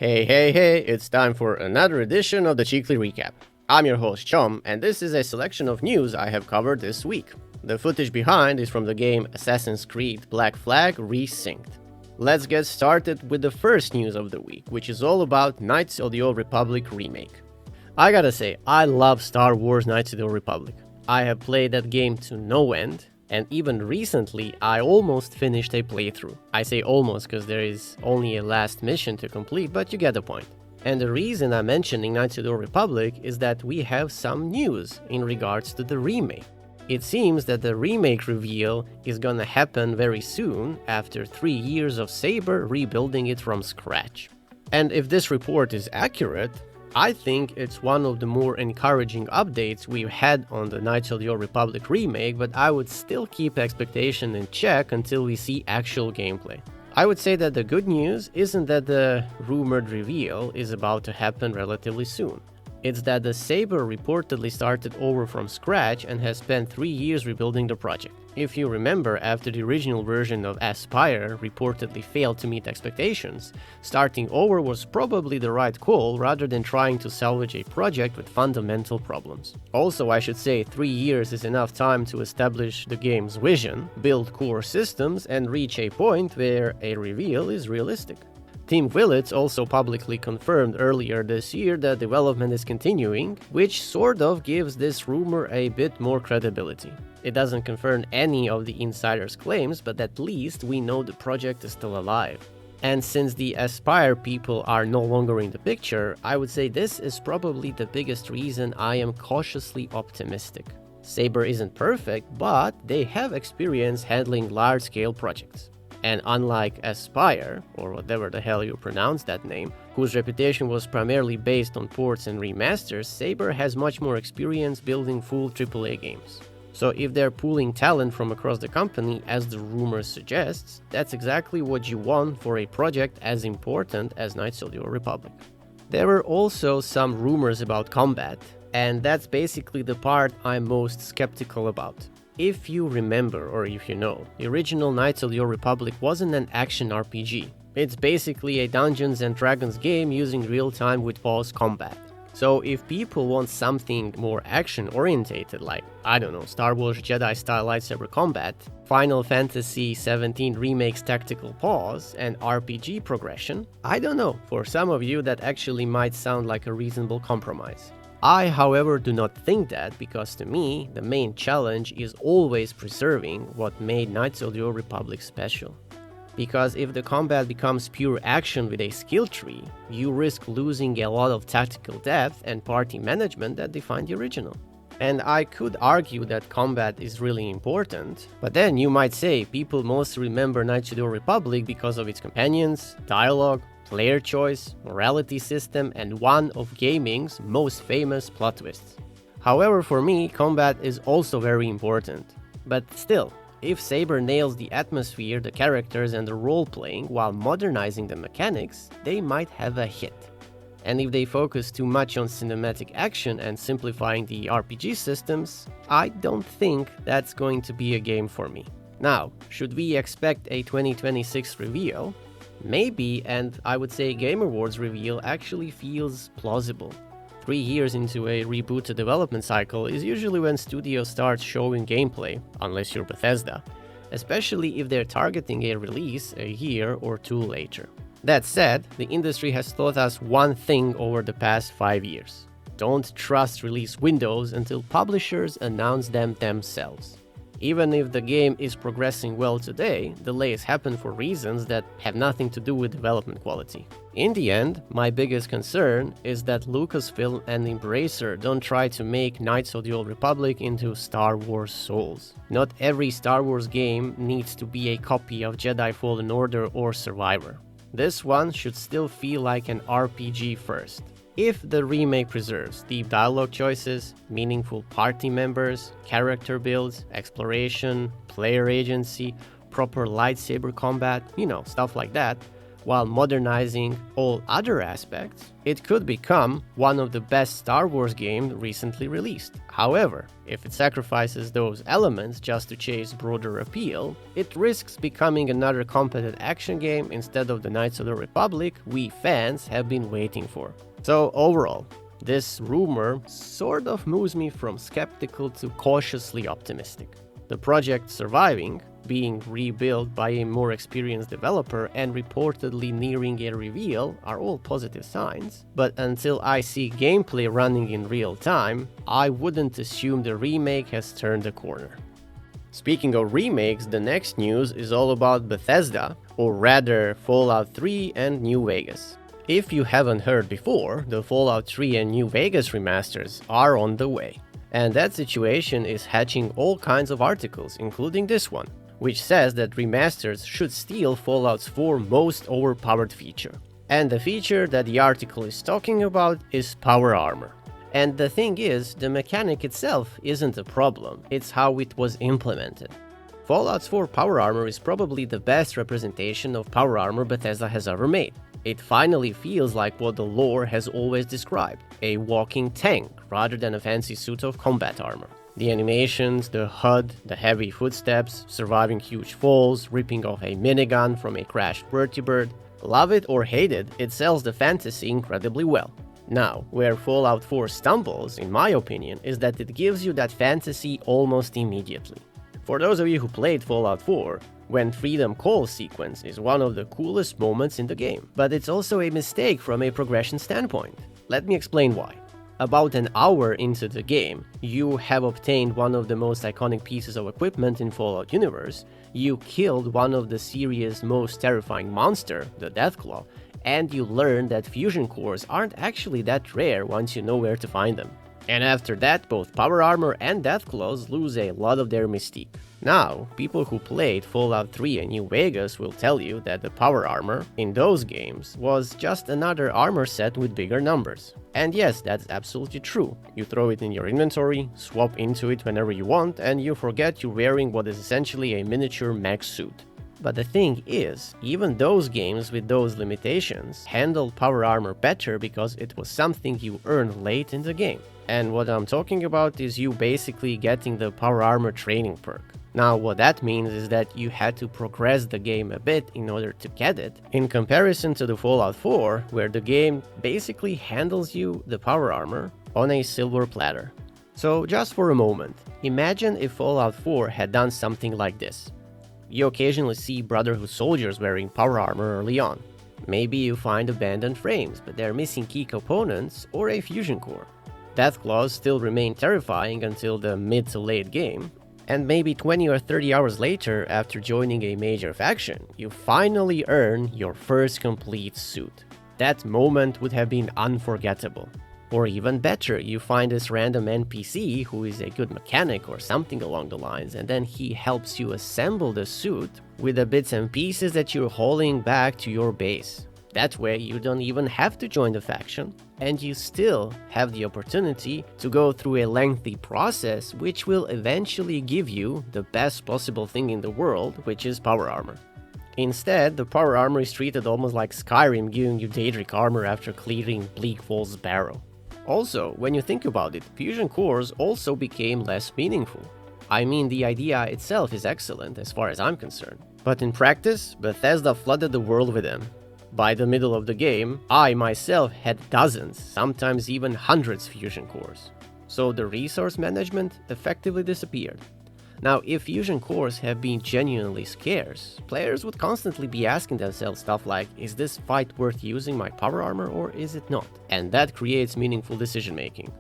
Hey, it's time for another edition of the Cseekly Recap. I'm your host Csomm, and this is a selection of news I have covered this week. The footage behind is from the game Assassin's Creed Black Flag Resynced. Let's get started with the first news of the week, which is all about Knights of the Old Republic Remake. I gotta say, I love Star Wars Knights of the Old Republic. I have played that game to no end, and even recently I almost finished a playthrough. I say almost because there is only a last mission to complete, but you get the point. And the reason I'm mentioning Knights of the Old Republic is that we have some news in regards to the remake. It seems that the remake reveal is gonna happen very soon after 3 years of Saber rebuilding it from scratch. And if this report is accurate, I think it's one of the more encouraging updates we've had on the Knights of the Old Republic remake, but I would still keep expectation in check until we see actual gameplay. I would say that the good news isn't that the rumored reveal is about to happen relatively soon. It's that the Saber reportedly started over from scratch and has spent 3 years rebuilding the project. If you remember, after the original version of Aspire reportedly failed to meet expectations, starting over was probably the right call rather than trying to salvage a project with fundamental problems. Also, I should say 3 years is enough time to establish the game's vision, build core systems, and reach a point where a reveal is realistic. Team Willits also publicly confirmed earlier this year that development is continuing, which sort of gives this rumor a bit more credibility. It doesn't confirm any of the insiders' claims, but at least we know the project is still alive. And since the Aspire people are no longer in the picture, I would say this is probably the biggest reason I am cautiously optimistic. Saber isn't perfect, but they have experience handling large-scale projects. And unlike Aspire, or whatever the hell you pronounce that name, whose reputation was primarily based on ports and remasters, Saber has much more experience building full AAA games. So if they're pooling talent from across the company, as the rumor suggests, that's exactly what you want for a project as important as Knights of the Old Republic. There were also some rumors about combat, and that's basically the part I'm most skeptical about. If you remember, or if you know, the original Knights of the Old Republic wasn't an action RPG. It's basically a Dungeons and Dragons game using real-time with pause combat. So if people want something more action-orientated, like, I don't know, Star Wars Jedi-style lightsaber combat, Final Fantasy XVII Remake's tactical pause, and RPG progression, I don't know, for some of you that actually might sound like a reasonable compromise. I, however, do not think that, because to me, the main challenge is always preserving what made Knights of the Old Republic special. Because if the combat becomes pure action with a skill tree, you risk losing a lot of tactical depth and party management that defined the original. And I could argue that combat is really important, but then you might say people mostly remember Knights of the Old Republic because of its companions, dialogue, player choice, morality system, and one of gaming's most famous plot twists. However, for me, combat is also very important. But still, if Saber nails the atmosphere, the characters, and the role-playing while modernizing the mechanics, they might have a hit. And if they focus too much on cinematic action and simplifying the RPG systems, I don't think that's going to be a game for me. Now, should we expect a 2026 reveal? Maybe, and I would say Game Awards reveal actually feels plausible. 3 years into a rebooted development cycle is usually when studios start showing gameplay, unless you're Bethesda, especially if they're targeting a release a year or two later. That said, the industry has taught us one thing over the past 5 years. Don't trust release windows until publishers announce them themselves. Even if the game is progressing well today, delays happen for reasons that have nothing to do with development quality. In the end, my biggest concern is that Lucasfilm and Embracer don't try to make Knights of the Old Republic into Star Wars Souls. Not every Star Wars game needs to be a copy of Jedi Fallen Order or Survivor. This one should still feel like an RPG first. If the remake preserves deep dialogue choices, meaningful party members, character builds, exploration, player agency, proper lightsaber combat, stuff like that, while modernizing all other aspects, it could become one of the best Star Wars games recently released. However, if it sacrifices those elements just to chase broader appeal, it risks becoming another competent action game instead of the Knights of the Republic we fans have been waiting for. So overall, this rumor sort of moves me from skeptical to cautiously optimistic. The project surviving, being rebuilt by a more experienced developer, and reportedly nearing a reveal are all positive signs, but until I see gameplay running in real time, I wouldn't assume the remake has turned a corner. Speaking of remakes, the next news is all about Bethesda, or rather Fallout 3 and New Vegas. If you haven't heard before, the Fallout 3 and New Vegas remasters are on the way. And that situation is hatching all kinds of articles, including this one, which says that remasters should steal Fallout's 4 most overpowered feature. And the feature that the article is talking about is power armor. And the thing is, the mechanic itself isn't a problem, it's how it was implemented. Fallout's 4 power armor is probably the best representation of power armor Bethesda has ever made. It finally feels like what the lore has always described, a walking tank rather than a fancy suit of combat armor. The animations, the HUD, the heavy footsteps, surviving huge falls, ripping off a minigun from a crashed vertibird. Love it or hate it, it sells the fantasy incredibly well. Now, where Fallout 4 stumbles, in my opinion, is that it gives you that fantasy almost immediately. For those of you who played Fallout 4, when Freedom Call sequence is one of the coolest moments in the game, but it's also a mistake from a progression standpoint. Let me explain why. About an hour into the game, you have obtained one of the most iconic pieces of equipment in Fallout universe, you killed one of the series' most terrifying monster, the Deathclaw, and you learn that fusion cores aren't actually that rare once you know where to find them. And after that, both power armor and Deathclaws lose a lot of their mystique. Now, people who played Fallout 3 and New Vegas will tell you that the power armor in those games was just another armor set with bigger numbers. And yes, that's absolutely true. You throw it in your inventory, swap into it whenever you want, and you forget you're wearing what is essentially a miniature mech suit. But the thing is, even those games with those limitations handled power armor better because it was something you earned late in the game. And what I'm talking about is you basically getting the power armor training perk. Now, what that means is that you had to progress the game a bit in order to get it, in comparison to the Fallout 4, where the game basically handles you the power armor on a silver platter. So just for a moment, imagine if Fallout 4 had done something like this. You occasionally see Brotherhood soldiers wearing power armor early on. Maybe you find abandoned frames, but they're missing key components or a fusion core. Deathclaws still remain terrifying until the mid to late game, and maybe 20 or 30 hours later, after joining a major faction, you finally earn your first complete suit. That moment would have been unforgettable. Or even better, you find this random NPC who is a good mechanic or something along the lines, and then he helps you assemble the suit with the bits and pieces that you're hauling back to your base. That way you don't even have to join the faction, and you still have the opportunity to go through a lengthy process which will eventually give you the best possible thing in the world, which is power armor. Instead, the power armor is treated almost like Skyrim giving you Daedric armor after clearing Bleak Falls Barrow. Also, when you think about it, fusion cores also became less meaningful. I mean, the idea itself is excellent as far as I'm concerned, but in practice, Bethesda flooded the world with them. By the middle of the game, I myself had dozens, sometimes even hundreds fusion cores. So the resource management effectively disappeared. Now, if fusion cores have been genuinely scarce, players would constantly be asking themselves stuff like, is this fight worth using my power armor or is it not? And that creates meaningful decision making.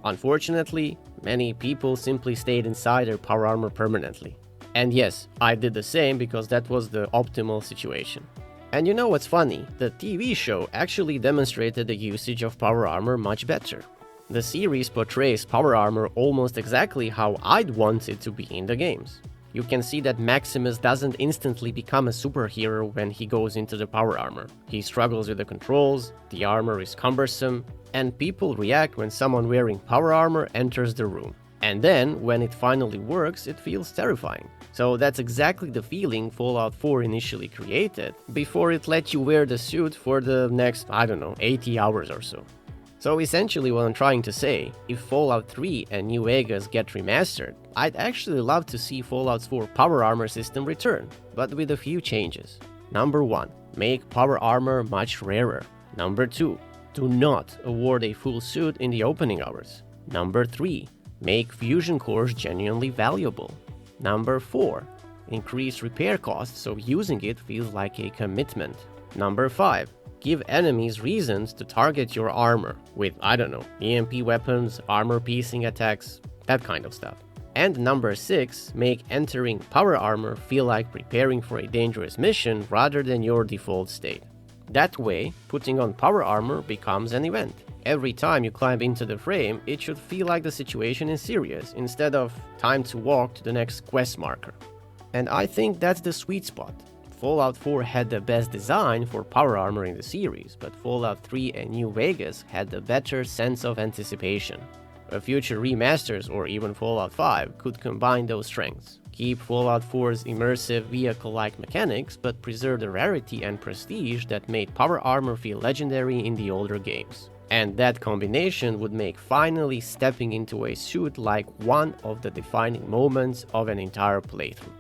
Unfortunately, many people simply stayed inside their power armor permanently. And yes, I did the same because that was the optimal situation. And you know what's funny? The TV show actually demonstrated the usage of power armor much better. The series portrays power armor almost exactly how I'd want it to be in the games. You can see that Maximus doesn't instantly become a superhero when he goes into the power armor. He struggles with the controls, the armor is cumbersome, and people react when someone wearing power armor enters the room. And then, when it finally works, it feels terrifying. So that's exactly the feeling Fallout 4 initially created, before it let you wear the suit for the next, 80 hours or so. So essentially what I'm trying to say, if Fallout 3 and New Vegas get remastered, I'd actually love to see Fallout 4 power armor system return, but with a few changes. Number 1. Make power armor much rarer. Number 2. Do not award a full suit in the opening hours. Number 3. Make fusion cores genuinely valuable. Number 4. Increase repair costs so using it feels like a commitment. Number 5. Give enemies reasons to target your armor with, EMP weapons, armor-piercing attacks, that kind of stuff. And number 6. Make entering power armor feel like preparing for a dangerous mission rather than your default state. That way, putting on power armor becomes an event. Every time you climb into the frame, it should feel like the situation is serious, instead of time to walk to the next quest marker. And I think that's the sweet spot. Fallout 4 had the best design for power armor in the series, but Fallout 3 and New Vegas had the better sense of anticipation. A future remasters or even Fallout 5 could combine those strengths. Keep Fallout 4's immersive vehicle-like mechanics, but preserve the rarity and prestige that made power armor feel legendary in the older games. And that combination would make finally stepping into a suit like one of the defining moments of an entire playthrough.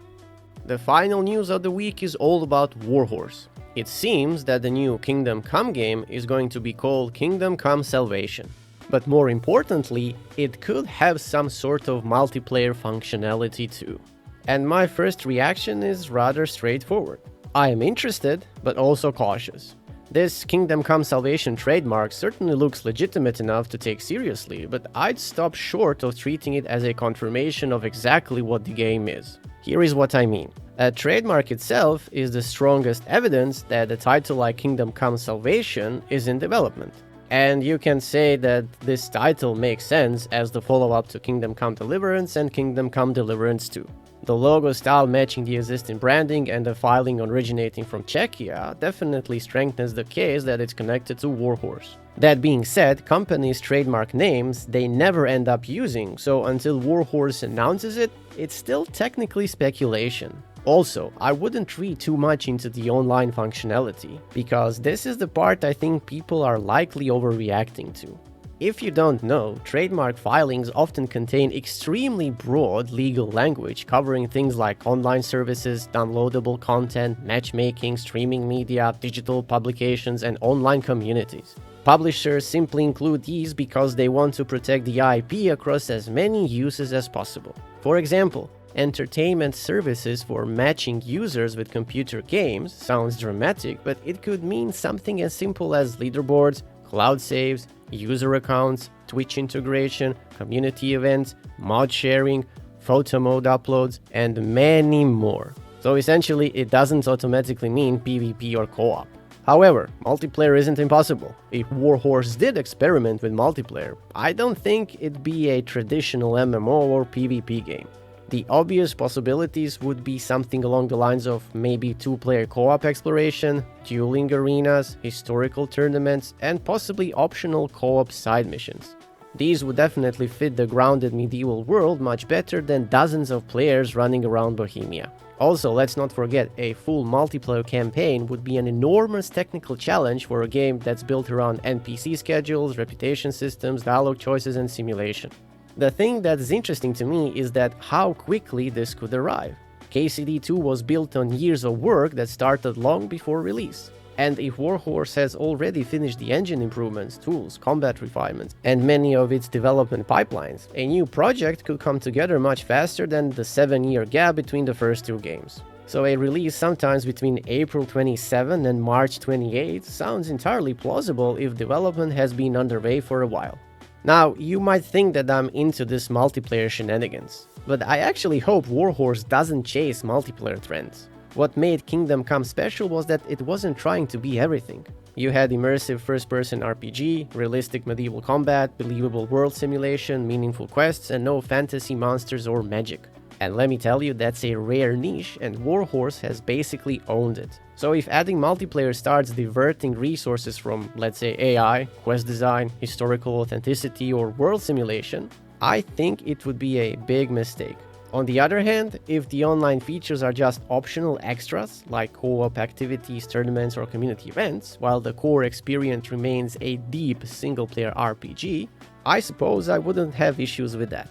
The final news of the week is all about Warhorse. It seems that the new Kingdom Come game is going to be called Kingdom Come Salvation. But more importantly, it could have some sort of multiplayer functionality too. And my first reaction is rather straightforward. I am interested, but also cautious. This Kingdom Come Salvation trademark certainly looks legitimate enough to take seriously, but I'd stop short of treating it as a confirmation of exactly what the game is. Here is what I mean. A trademark itself is the strongest evidence that a title like Kingdom Come Salvation is in development. And you can say that this title makes sense as the follow-up to Kingdom Come Deliverance and Kingdom Come Deliverance 2. The logo style matching the existing branding and the filing originating from Czechia definitely strengthens the case that it's connected to Warhorse. That being said, companies trademark names they never end up using, so until Warhorse announces it, it's still technically speculation. Also, I wouldn't read too much into the online functionality, because this is the part I think people are likely overreacting to. If you don't know, trademark filings often contain extremely broad legal language covering things like online services, downloadable content, matchmaking, streaming media, digital publications, and online communities. Publishers simply include these because they want to protect the IP across as many uses as possible. For example, entertainment services for matching users with computer games sounds dramatic, but it could mean something as simple as leaderboards, cloud saves, user accounts, Twitch integration, community events, mod sharing, photo mode uploads, and many more. So essentially, it doesn't automatically mean PvP or co-op. However, multiplayer isn't impossible. If Warhorse did experiment with multiplayer, I don't think it'd be a traditional MMO or PvP game. The obvious possibilities would be something along the lines of maybe two-player co-op exploration, dueling arenas, historical tournaments, and possibly optional co-op side missions. These would definitely fit the grounded medieval world much better than dozens of players running around Bohemia. Also, let's not forget, a full multiplayer campaign would be an enormous technical challenge for a game that's built around NPC schedules, reputation systems, dialogue choices, and simulation. The thing that is interesting to me is that how quickly this could arrive. KCD2 was built on years of work that started long before release. And if Warhorse has already finished the engine improvements, tools, combat refinements, and many of its development pipelines, a new project could come together much faster than the 7-year gap between the first two games. So a release sometimes between April 27 and March 28 sounds entirely plausible if development has been underway for a while. Now, you might think that I'm into this multiplayer shenanigans, but I actually hope Warhorse doesn't chase multiplayer trends. What made Kingdom Come special was that it wasn't trying to be everything. You had immersive first-person RPG, realistic medieval combat, believable world simulation, meaningful quests, and no fantasy monsters or magic. And let me tell you, that's a rare niche, and Warhorse has basically owned it. So if adding multiplayer starts diverting resources from, let's say, AI, quest design, historical authenticity, or world simulation, I think it would be a big mistake. On the other hand, if the online features are just optional extras, like co-op activities, tournaments, or community events, while the core experience remains a deep single-player RPG, I suppose I wouldn't have issues with that.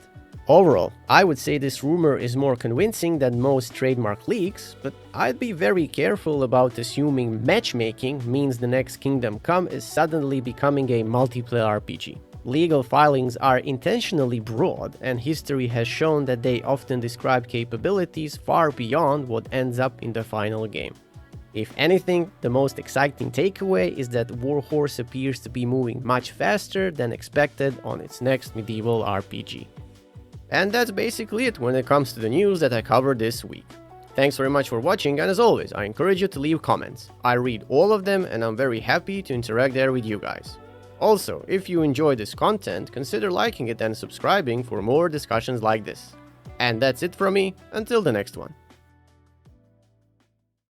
Overall, I would say this rumor is more convincing than most trademark leaks, but I'd be very careful about assuming matchmaking means the next Kingdom Come is suddenly becoming a multiplayer RPG. Legal filings are intentionally broad, and history has shown that they often describe capabilities far beyond what ends up in the final game. If anything, the most exciting takeaway is that Warhorse appears to be moving much faster than expected on its next medieval RPG. And that's basically it when it comes to the news that I covered this week. Thanks very much for watching, and as always, I encourage you to leave comments. I read all of them and I'm very happy to interact there with you guys. Also, if you enjoy this content, consider liking it and subscribing for more discussions like this. And that's it from me, until the next one.